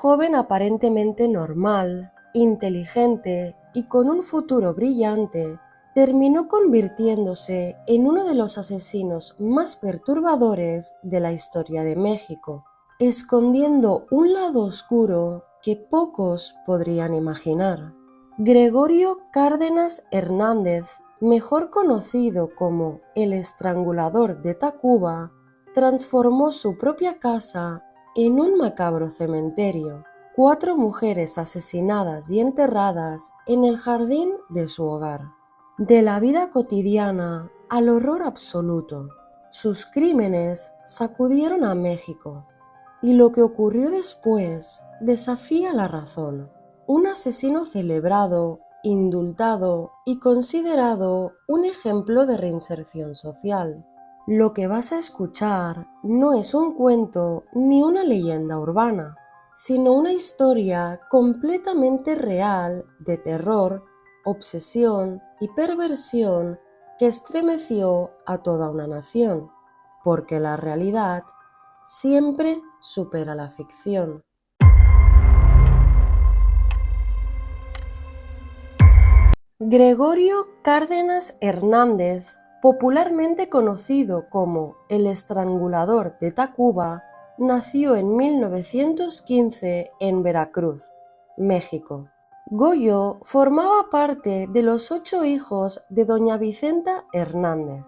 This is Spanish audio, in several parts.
joven aparentemente normal, inteligente y con un futuro brillante, terminó convirtiéndose en uno de los asesinos más perturbadores de la historia de México, escondiendo un lado oscuro que pocos podrían imaginar. Gregorio Cárdenas Hernández, mejor conocido como el Estrangulador de Tacuba, transformó su propia casa en un macabro cementerio. 4 mujeres asesinadas y enterradas en el jardín de su hogar. De la vida cotidiana al horror absoluto, sus crímenes sacudieron a México, y lo que ocurrió después desafía la razón. Un asesino celebrado, indultado y considerado un ejemplo de reinserción social. Lo que vas a escuchar no es un cuento ni una leyenda urbana, sino una historia completamente real de terror, obsesión y perversión que estremeció a toda una nación, porque la realidad siempre supera la ficción. Gregorio Cárdenas Hernández, popularmente conocido como el Estrangulador de Tacuba, nació en 1915 en Veracruz, México. Goyo formaba parte de los 8 hijos de doña Vicenta Hernández.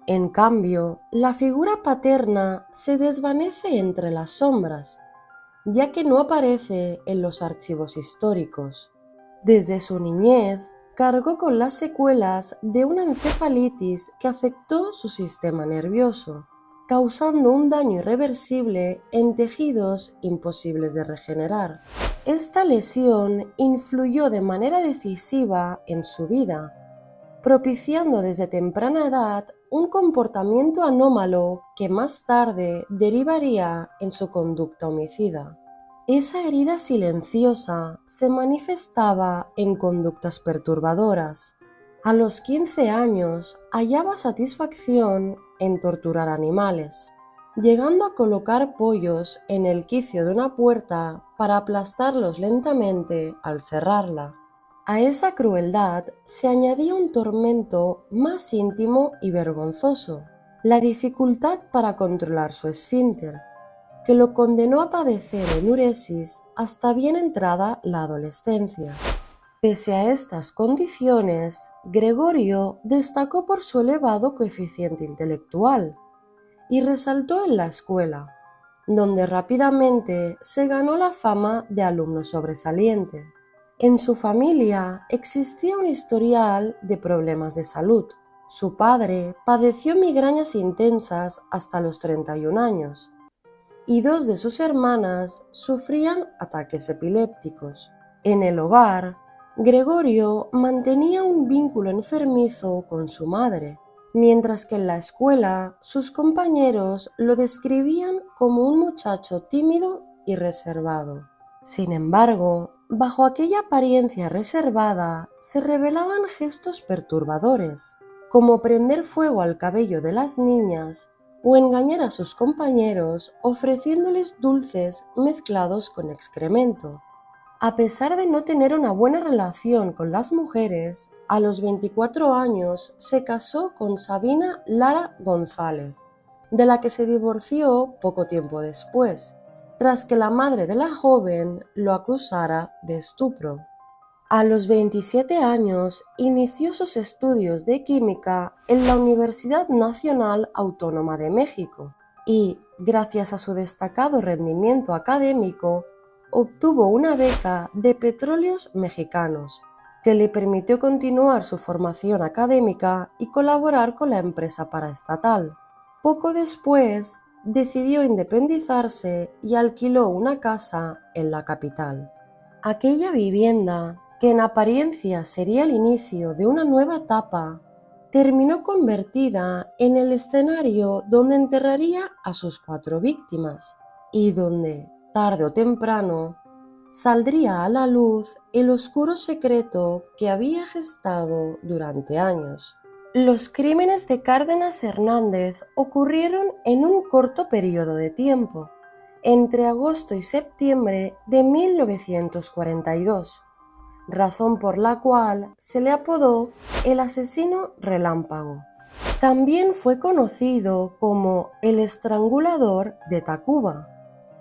En cambio, la figura paterna se desvanece entre las sombras, ya que no aparece en los archivos históricos. Desde su niñez, cargó con las secuelas de una encefalitis que afectó su sistema nervioso, causando un daño irreversible en tejidos imposibles de regenerar. Esta lesión influyó de manera decisiva en su vida, propiciando desde temprana edad un comportamiento anómalo que más tarde derivaría en su conducta homicida. Esa herida silenciosa se manifestaba en conductas perturbadoras. A los 15 años hallaba satisfacción en torturar animales, llegando a colocar pollos en el quicio de una puerta para aplastarlos lentamente al cerrarla. A esa crueldad se añadía un tormento más íntimo y vergonzoso, la dificultad para controlar su esfínter, que lo condenó a padecer enuresis hasta bien entrada la adolescencia. Pese a estas condiciones, Gregorio destacó por su elevado coeficiente intelectual y resaltó en la escuela, donde rápidamente se ganó la fama de alumno sobresaliente. En su familia existía un historial de problemas de salud. Su padre padeció migrañas intensas hasta los 31 años, y 2 de sus hermanas sufrían ataques epilépticos. En el hogar, Gregorio mantenía un vínculo enfermizo con su madre, mientras que en la escuela sus compañeros lo describían como un muchacho tímido y reservado. Sin embargo, bajo aquella apariencia reservada se revelaban gestos perturbadores, como prender fuego al cabello de las niñas o engañar a sus compañeros ofreciéndoles dulces mezclados con excremento. A pesar de no tener una buena relación con las mujeres, a los 24 años se casó con Sabina Lara González, de la que se divorció poco tiempo después, tras que la madre de la joven lo acusara de estupro. A los 27 años inició sus estudios de química en la Universidad Nacional Autónoma de México y, gracias a su destacado rendimiento académico, obtuvo una beca de Petróleos Mexicanos, que le permitió continuar su formación académica y colaborar con la empresa paraestatal. Poco después, decidió independizarse y alquiló una casa en la capital. Aquella vivienda, que en apariencia sería el inicio de una nueva etapa, terminó convertida en el escenario donde enterraría a sus 4 víctimas y donde, tarde o temprano, saldría a la luz el oscuro secreto que había gestado durante años. Los crímenes de Cárdenas Hernández ocurrieron en un corto periodo de tiempo entre agosto y septiembre de 1942, razón por la cual se le apodó el asesino relámpago. También fue conocido como el estrangulador de Tacuba,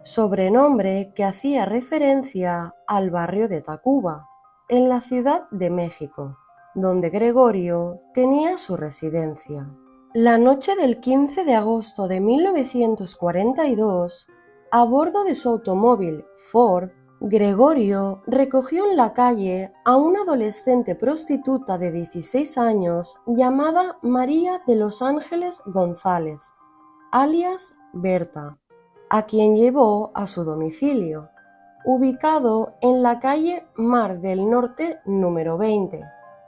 sobrenombre que hacía referencia al barrio de Tacuba, en la Ciudad de México, donde Gregorio tenía su residencia. La noche del 15 de agosto de 1942, a bordo de su automóvil Ford, Gregorio recogió en la calle a una adolescente prostituta de 16 años llamada María de los Ángeles González, alias Berta, a quien llevó a su domicilio, ubicado en la calle Mar del Norte número 20,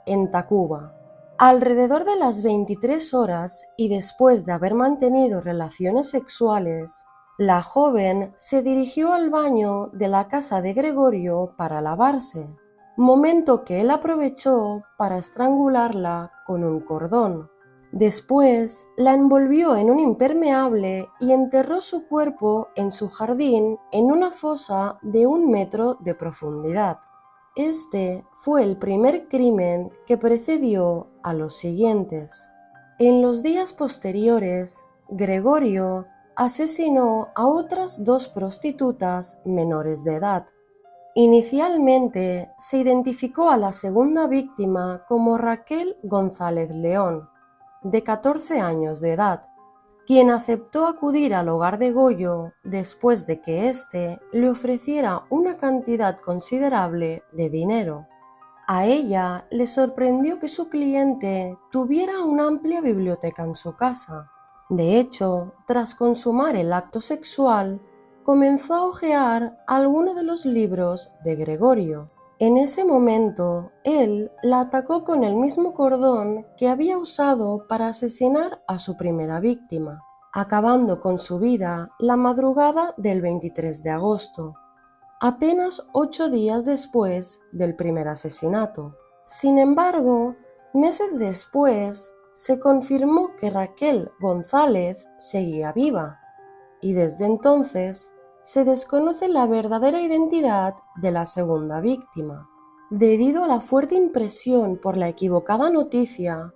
en Tacuba. Alrededor de las 23 horas y después de haber mantenido relaciones sexuales, la joven se dirigió al baño de la casa de Gregorio para lavarse, momento que él aprovechó para estrangularla con un cordón. Después la envolvió en un impermeable y enterró su cuerpo en su jardín en una fosa de 1 metro de profundidad. Este fue el primer crimen que precedió a los siguientes. En los días posteriores, Gregorio asesinó a otras 2 prostitutas menores de edad. Inicialmente se identificó a la segunda víctima como Raquel González León, de 14 años de edad, quien aceptó acudir al hogar de Goyo después de que éste le ofreciera una cantidad considerable de dinero. A ella le sorprendió que su cliente tuviera una amplia biblioteca en su casa. De hecho, tras consumar el acto sexual, comenzó a hojear algunos de los libros de Gregorio. En ese momento, él la atacó con el mismo cordón que había usado para asesinar a su primera víctima, acabando con su vida la madrugada del 23 de agosto, apenas 8 días después del primer asesinato. Sin embargo, meses después, se confirmó que Raquel González seguía viva, y desde entonces se desconoce la verdadera identidad de la segunda víctima. Debido a la fuerte impresión por la equivocada noticia,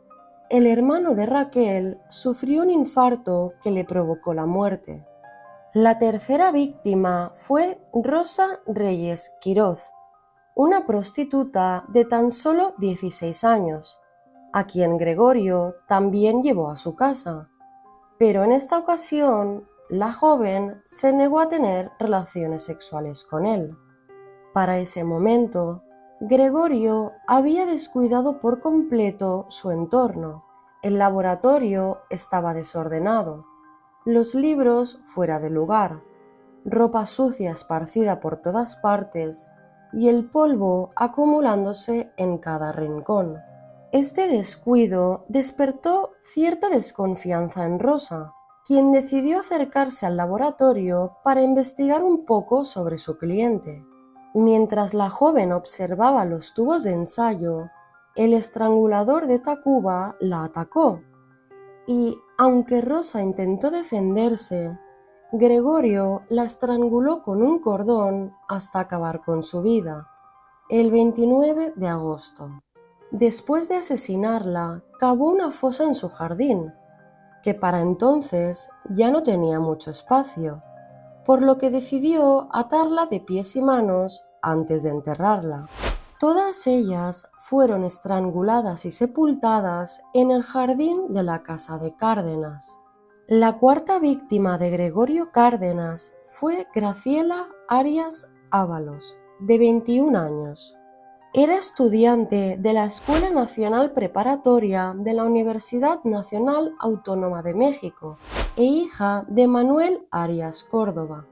el hermano de Raquel sufrió un infarto que le provocó la muerte. La tercera víctima fue Rosa Reyes Quiroz, una prostituta de tan solo 16 años, a quien Gregorio también llevó a su casa, pero en esta ocasión la joven se negó a tener relaciones sexuales con él. Para ese momento, Gregorio había descuidado por completo su entorno. El laboratorio estaba desordenado, los libros fuera de lugar, ropa sucia esparcida por todas partes y el polvo acumulándose en cada rincón. Este descuido despertó cierta desconfianza en Rosa, quien decidió acercarse al laboratorio para investigar un poco sobre su cliente. Mientras la joven observaba los tubos de ensayo, el estrangulador de Tacuba la atacó, y, aunque Rosa intentó defenderse, Gregorio la estranguló con un cordón hasta acabar con su vida, el 29 de agosto. Después de asesinarla, cavó una fosa en su jardín, que para entonces ya no tenía mucho espacio, por lo que decidió atarla de pies y manos antes de enterrarla. Todas ellas fueron estranguladas y sepultadas en el jardín de la casa de Cárdenas. La cuarta víctima de Gregorio Cárdenas fue Graciela Arias Ábalos, de 21 años. Era estudiante de la Escuela Nacional Preparatoria de la Universidad Nacional Autónoma de México e hija de Manuel Arias Córdoba,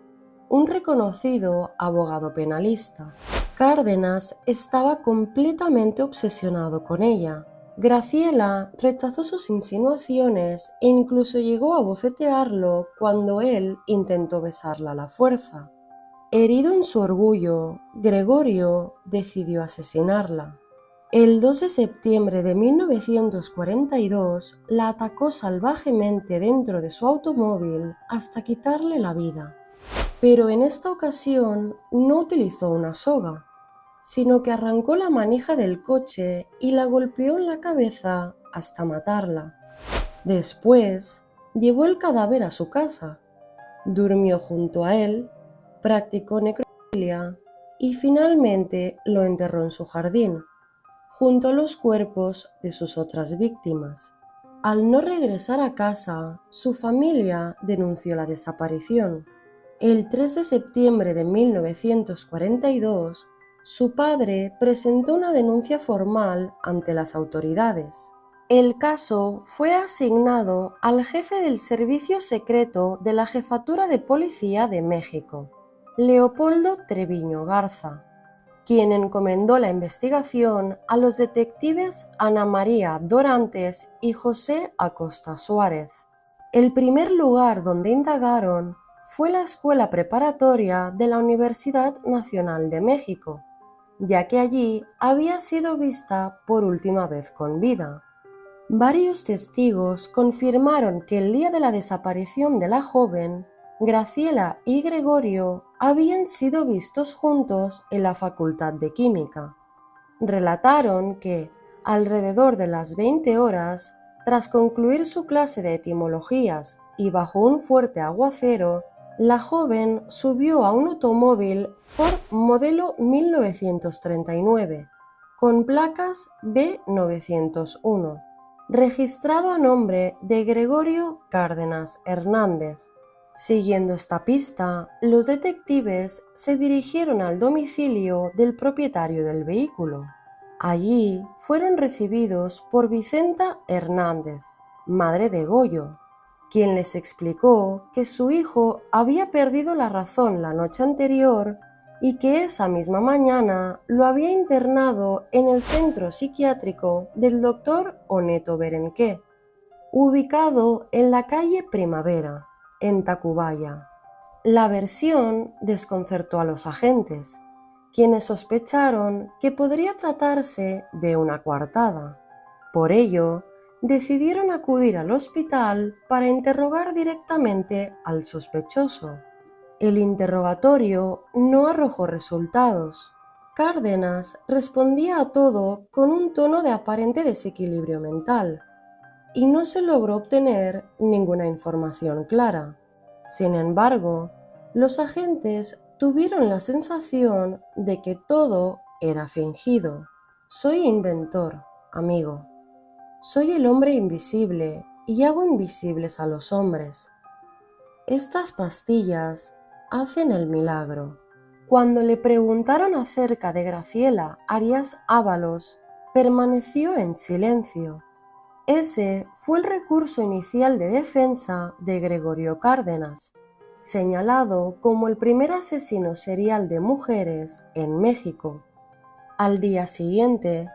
un reconocido abogado penalista. Cárdenas estaba completamente obsesionado con ella. Graciela rechazó sus insinuaciones e incluso llegó a bofetearlo cuando él intentó besarla a la fuerza. Herido en su orgullo, Gregorio decidió asesinarla. El 2 de septiembre de 1942 la atacó salvajemente dentro de su automóvil hasta quitarle la vida. pero en esta ocasión no utilizó una soga, sino que arrancó la manija del coche y la golpeó en la cabeza hasta matarla. Después, llevó el cadáver a su casa, durmió junto a él, practicó necrofilia y finalmente lo enterró en su jardín, junto a los cuerpos de sus otras víctimas. Al no regresar a casa, su familia denunció la desaparición. El 3 de septiembre de 1942, su padre presentó una denuncia formal ante las autoridades. El caso fue asignado al jefe del Servicio Secreto de la Jefatura de Policía de México, Leopoldo Treviño Garza, quien encomendó la investigación a los detectives Ana María Dorantes y José Acosta Suárez. El primer lugar donde indagaron fue la escuela preparatoria de la Universidad Nacional de México, ya que allí había sido vista por última vez con vida. Varios testigos confirmaron que el día de la desaparición de la joven, Graciela y Gregorio habían sido vistos juntos en la Facultad de Química. Relataron que, alrededor de las 20 horas, tras concluir su clase de etimologías y bajo un fuerte aguacero, la joven subió a un automóvil Ford modelo 1939, con placas B901, registrado a nombre de Gregorio Cárdenas Hernández. Siguiendo esta pista, los detectives se dirigieron al domicilio del propietario del vehículo. Allí fueron recibidos por Vicenta Hernández, madre de Goyo, quien les explicó que su hijo había perdido la razón la noche anterior y que esa misma mañana lo había internado en el centro psiquiátrico del Dr. Oneto Berenqué, ubicado en la calle Primavera, en Tacubaya. La versión desconcertó a los agentes, quienes sospecharon que podría tratarse de una coartada. Por ello, decidieron acudir al hospital para interrogar directamente al sospechoso. El interrogatorio no arrojó resultados. Cárdenas respondía a todo con un tono de aparente desequilibrio mental, y no se logró obtener ninguna información clara. Sin embargo, los agentes tuvieron la sensación de que todo era fingido. Soy inventor, amigo. Soy el hombre invisible y hago invisibles a los hombres. Estas pastillas hacen el milagro. Cuando le preguntaron acerca de Graciela Arias Ábalos, permaneció en silencio. Ese fue el recurso inicial de defensa de Gregorio Cárdenas, señalado como el primer asesino serial de mujeres en México. Al día siguiente,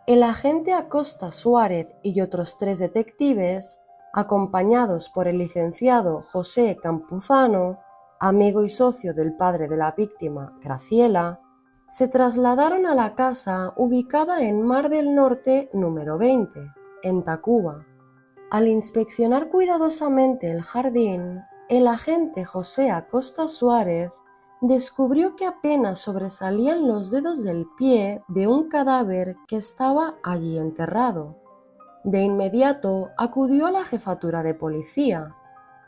el agente Acosta Suárez y otros 3 detectives, acompañados por el licenciado José Campuzano, amigo y socio del padre de la víctima, Graciela, se trasladaron a la casa ubicada en Mar del Norte número 20, en Tacuba. Al inspeccionar cuidadosamente el jardín, el agente José Acosta Suárez descubrió que apenas sobresalían los dedos del pie de un cadáver que estaba allí enterrado. De inmediato acudió a la jefatura de policía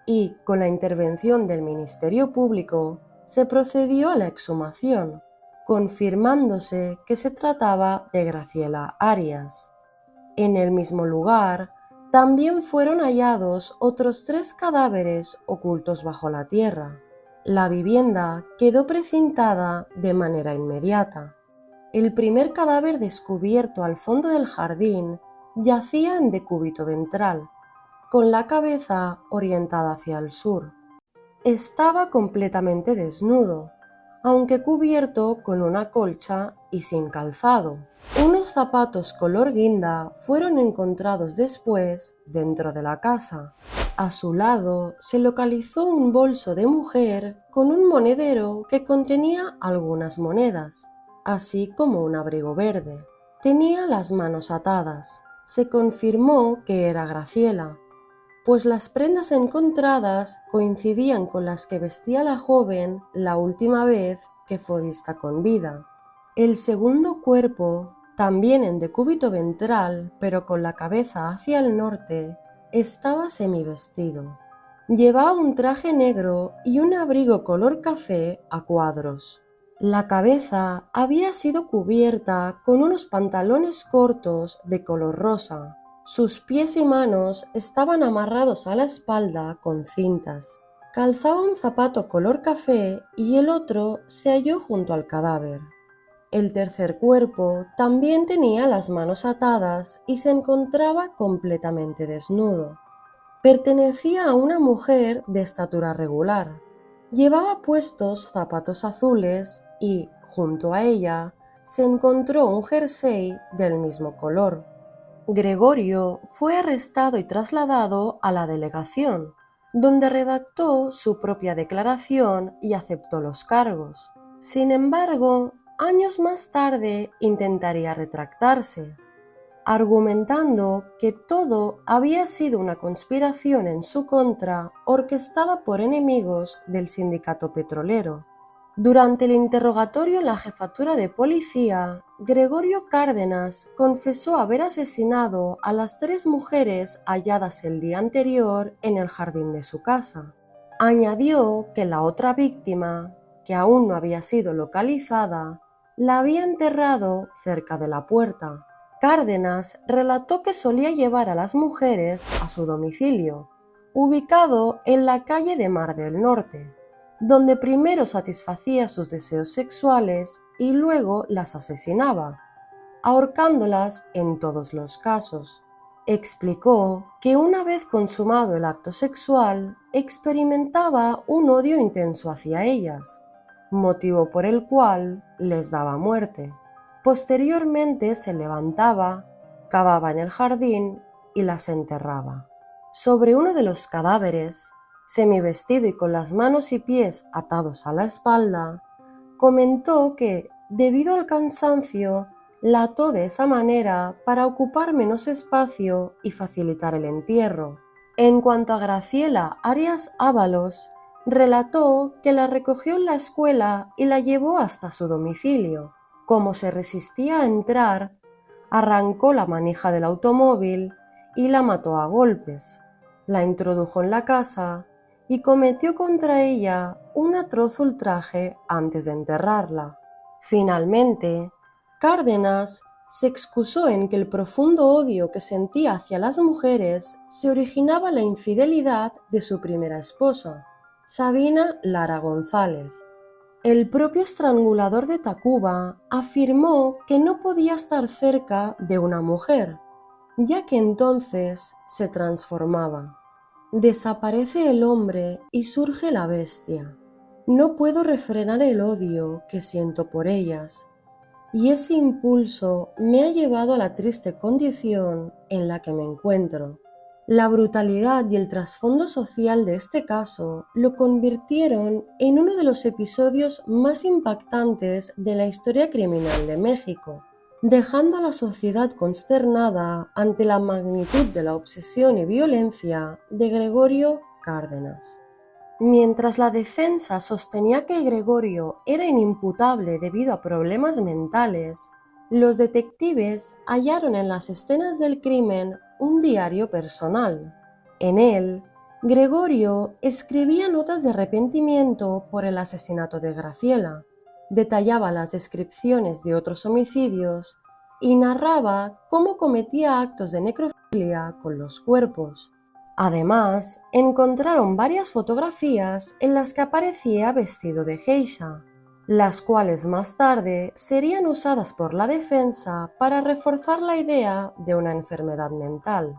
y, con la intervención del Ministerio Público, se procedió a la exhumación, confirmándose que se trataba de Graciela Arias. En el mismo lugar, también fueron hallados otros 3 cadáveres ocultos bajo la tierra. La vivienda quedó precintada de manera inmediata. El primer cadáver descubierto al fondo del jardín yacía en decúbito ventral, con la cabeza orientada hacia el sur. Estaba completamente desnudo, aunque cubierto con una colcha y sin calzado. Unos zapatos color guinda fueron encontrados después dentro de la casa. A su lado se localizó un bolso de mujer con un monedero que contenía algunas monedas, así como un abrigo verde. Tenía las manos atadas. Se confirmó que era Graciela, pues las prendas encontradas coincidían con las que vestía la joven la última vez que fue vista con vida. El segundo cuerpo, también en decúbito ventral, pero con la cabeza hacia el norte, estaba semivestido. Llevaba un traje negro y un abrigo color café a cuadros. La cabeza había sido cubierta con unos pantalones cortos de color rosa. Sus pies y manos estaban amarrados a la espalda con cintas. Calzaba un zapato color café y el otro se halló junto al cadáver. El tercer cuerpo también tenía las manos atadas y se encontraba completamente desnudo. Pertenecía a una mujer de estatura regular. Llevaba puestos zapatos azules y, junto a ella, se encontró un jersey del mismo color. Gregorio fue arrestado y trasladado a la delegación, donde redactó su propia declaración y aceptó los cargos. Sin embargo, años más tarde intentaría retractarse, argumentando que todo había sido una conspiración en su contra orquestada por enemigos del sindicato petrolero. Durante el interrogatorio en la jefatura de policía, Gregorio Cárdenas confesó haber asesinado a las 3 mujeres halladas el día anterior en el jardín de su casa. Añadió que la otra víctima, que aún no había sido localizada, la había enterrado cerca de la puerta. Cárdenas relató que solía llevar a las mujeres a su domicilio, ubicado en la calle de Mar del Norte, donde primero satisfacía sus deseos sexuales y luego las asesinaba, ahorcándolas en todos los casos. Explicó que una vez consumado el acto sexual, experimentaba un odio intenso hacia ellas, motivo por el cual les daba muerte. Posteriormente se levantaba, cavaba en el jardín y las enterraba. Sobre uno de los cadáveres, semivestido y con las manos y pies atados a la espalda, comentó que, debido al cansancio, la ató de esa manera para ocupar menos espacio y facilitar el entierro. En cuanto a Graciela Arias Ábalos, relató que la recogió en la escuela y la llevó hasta su domicilio. Como se resistía a entrar, arrancó la manija del automóvil y la mató a golpes. La introdujo en la casa y cometió contra ella un atroz ultraje antes de enterrarla. Finalmente, Cárdenas se excusó en que el profundo odio que sentía hacia las mujeres se originaba en la infidelidad de su primera esposa, Sabina Lara González. El propio estrangulador de Tacuba afirmó que no podía estar cerca de una mujer, ya que entonces se transformaba. Desaparece el hombre y surge la bestia. No puedo refrenar el odio que siento por ellas, y ese impulso me ha llevado a la triste condición en la que me encuentro. La brutalidad y el trasfondo social de este caso lo convirtieron en uno de los episodios más impactantes de la historia criminal de México, dejando a la sociedad consternada ante la magnitud de la obsesión y violencia de Gregorio Cárdenas. Mientras la defensa sostenía que Gregorio era inimputable debido a problemas mentales, los detectives hallaron en las escenas del crimen un diario personal. En él, Gregorio escribía notas de arrepentimiento por el asesinato de Graciela, detallaba las descripciones de otros homicidios y narraba cómo cometía actos de necrofilia con los cuerpos. Además, encontraron varias fotografías en las que aparecía vestido de geisha, las cuales más tarde serían usadas por la defensa para reforzar la idea de una enfermedad mental.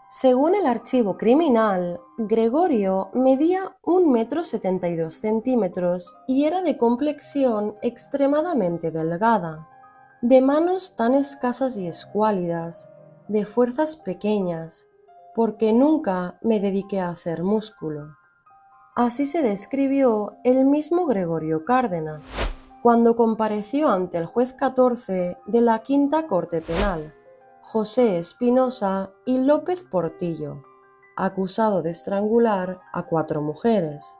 Según el archivo criminal, Gregorio medía 1,72 m y era de complexión extremadamente delgada, de manos tan escasas y escuálidas, de fuerzas pequeñas, porque nunca me dediqué a hacer músculo. Así se describió el mismo Gregorio Cárdenas, cuando compareció ante el juez 14 de la Quinta Corte Penal, José Espinosa y López Portillo, acusado de estrangular a 4 mujeres.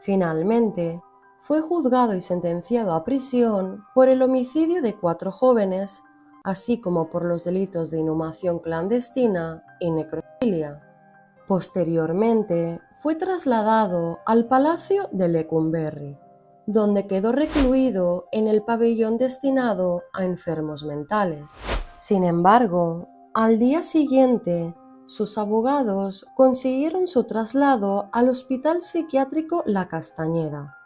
Finalmente, fue juzgado y sentenciado a prisión por el homicidio de 4 jóvenes, así como por los delitos de inhumación clandestina y necrofilia. Posteriormente, fue trasladado al Palacio de Lecumberri, donde quedó recluido en el pabellón destinado a enfermos mentales. Sin embargo, al día siguiente, sus abogados consiguieron su traslado al Hospital Psiquiátrico La Castañeda,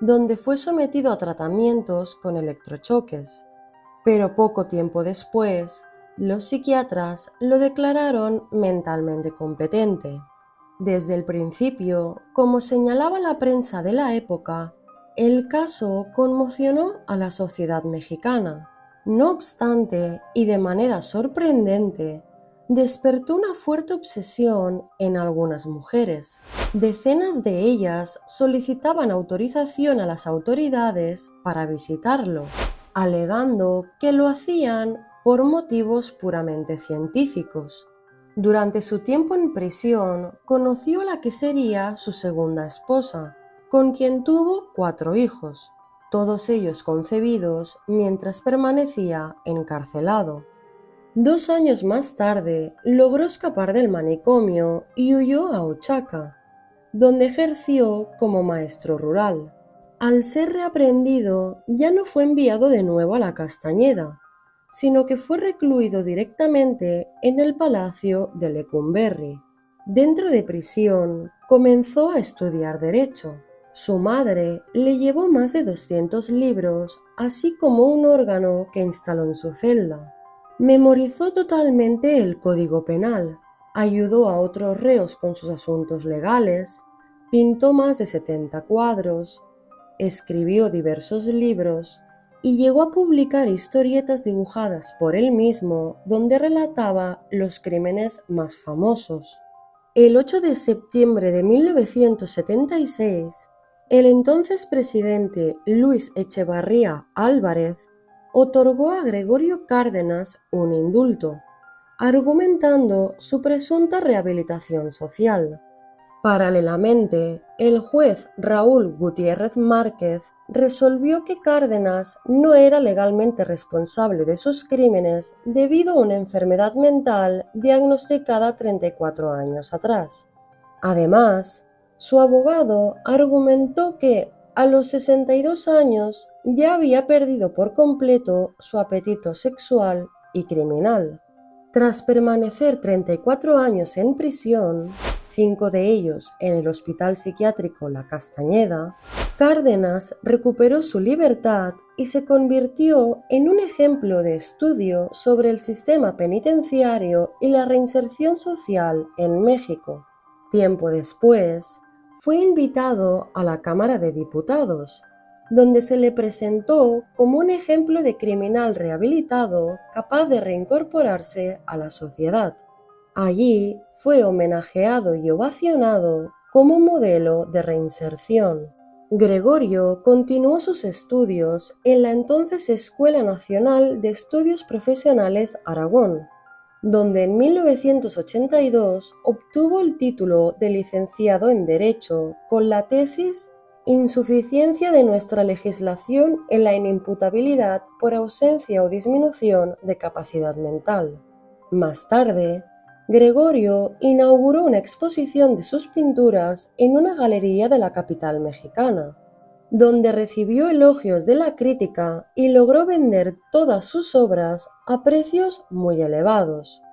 donde fue sometido a tratamientos con electrochoques. Pero poco tiempo después, los psiquiatras lo declararon mentalmente competente. Desde el principio, como señalaba la prensa de la época, el caso conmocionó a la sociedad mexicana. No obstante, y de manera sorprendente, despertó una fuerte obsesión en algunas mujeres. Decenas de ellas solicitaban autorización a las autoridades para visitarlo, alegando que lo hacían por motivos puramente científicos. Durante su tiempo en prisión, conoció a la que sería su segunda esposa, con quien tuvo 4 hijos, todos ellos concebidos mientras permanecía encarcelado. 2 años más tarde, logró escapar del manicomio y huyó a Oaxaca, donde ejerció como maestro rural. Al ser reaprendido, ya no fue enviado de nuevo a la Castañeda, sino que fue recluido directamente en el Palacio de Lecumberri. Dentro de prisión, comenzó a estudiar Derecho. Su madre le llevó más de 200 libros, así como un órgano que instaló en su celda. Memorizó totalmente el Código Penal, ayudó a otros reos con sus asuntos legales, pintó más de 70 cuadros, escribió diversos libros y llegó a publicar historietas dibujadas por él mismo donde relataba los crímenes más famosos. El 8 de septiembre de 1976, el entonces presidente Luis Echevarría Álvarez otorgó a Gregorio Cárdenas un indulto, argumentando su presunta rehabilitación social. Paralelamente, el juez Raúl Gutiérrez Márquez resolvió que Cárdenas no era legalmente responsable de sus crímenes debido a una enfermedad mental diagnosticada 34 años atrás. Además, su abogado argumentó que a los 62 años ya había perdido por completo su apetito sexual y criminal. Tras permanecer 34 años en prisión, 5 de ellos en el Hospital Psiquiátrico La Castañeda, Cárdenas recuperó su libertad y se convirtió en un ejemplo de estudio sobre el sistema penitenciario y la reinserción social en México. Tiempo después, fue invitado a la Cámara de Diputados, donde se le presentó como un ejemplo de criminal rehabilitado capaz de reincorporarse a la sociedad. Allí fue homenajeado y ovacionado como modelo de reinserción. Gregorio continuó sus estudios en la entonces Escuela Nacional de Estudios Profesionales Aragón, donde en 1982 obtuvo el título de licenciado en Derecho con la tesis Insuficiencia de nuestra legislación en la inimputabilidad por ausencia o disminución de capacidad mental. Más tarde, Gregorio inauguró una exposición de sus pinturas en una galería de la capital mexicana, donde recibió elogios de la crítica y logró vender todas sus obras a precios muy elevados.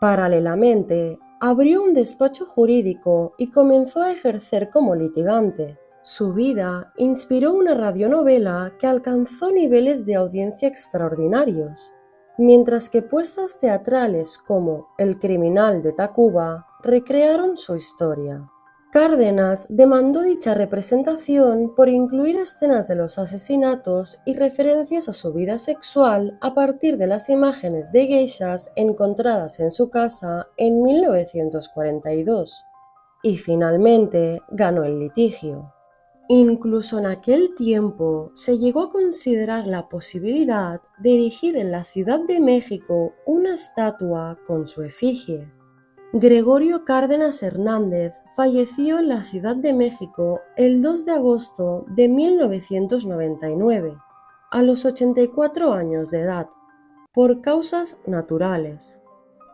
Paralelamente, abrió un despacho jurídico y comenzó a ejercer como litigante. Su vida inspiró una radionovela que alcanzó niveles de audiencia extraordinarios, mientras que puestas teatrales como El criminal de Tacuba recrearon su historia. Cárdenas demandó dicha representación por incluir escenas de los asesinatos y referencias a su vida sexual a partir de las imágenes de geishas encontradas en su casa en 1942. Y finalmente ganó el litigio. Incluso en aquel tiempo se llegó a considerar la posibilidad de erigir en la Ciudad de México una estatua con su efigie. Gregorio Cárdenas Hernández falleció en la Ciudad de México el 2 de agosto de 1999, a los 84 años de edad, por causas naturales.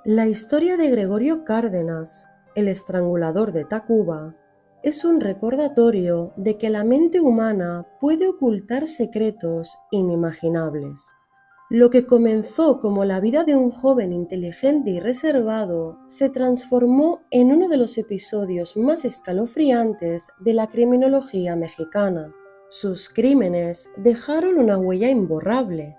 La historia de Gregorio Cárdenas, el estrangulador de Tacuba, es un recordatorio de que la mente humana puede ocultar secretos inimaginables. Lo que comenzó como la vida de un joven inteligente y reservado se transformó en uno de los episodios más escalofriantes de la criminología mexicana. Sus crímenes dejaron una huella imborrable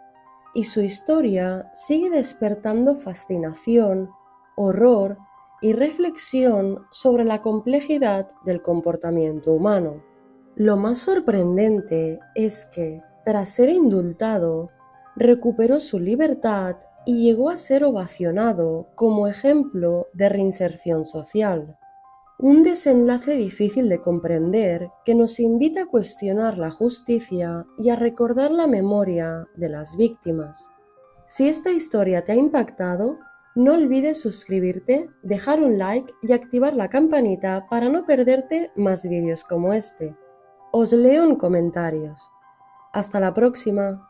y su historia sigue despertando fascinación, horror y reflexión sobre la complejidad del comportamiento humano. Lo más sorprendente es que, tras ser indultado, recuperó su libertad y llegó a ser ovacionado como ejemplo de reinserción social. Un desenlace difícil de comprender que nos invita a cuestionar la justicia y a recordar la memoria de las víctimas. Si esta historia te ha impactado, no olvides suscribirte, dejar un like y activar la campanita para no perderte más vídeos como este. Os leo en comentarios. Hasta la próxima.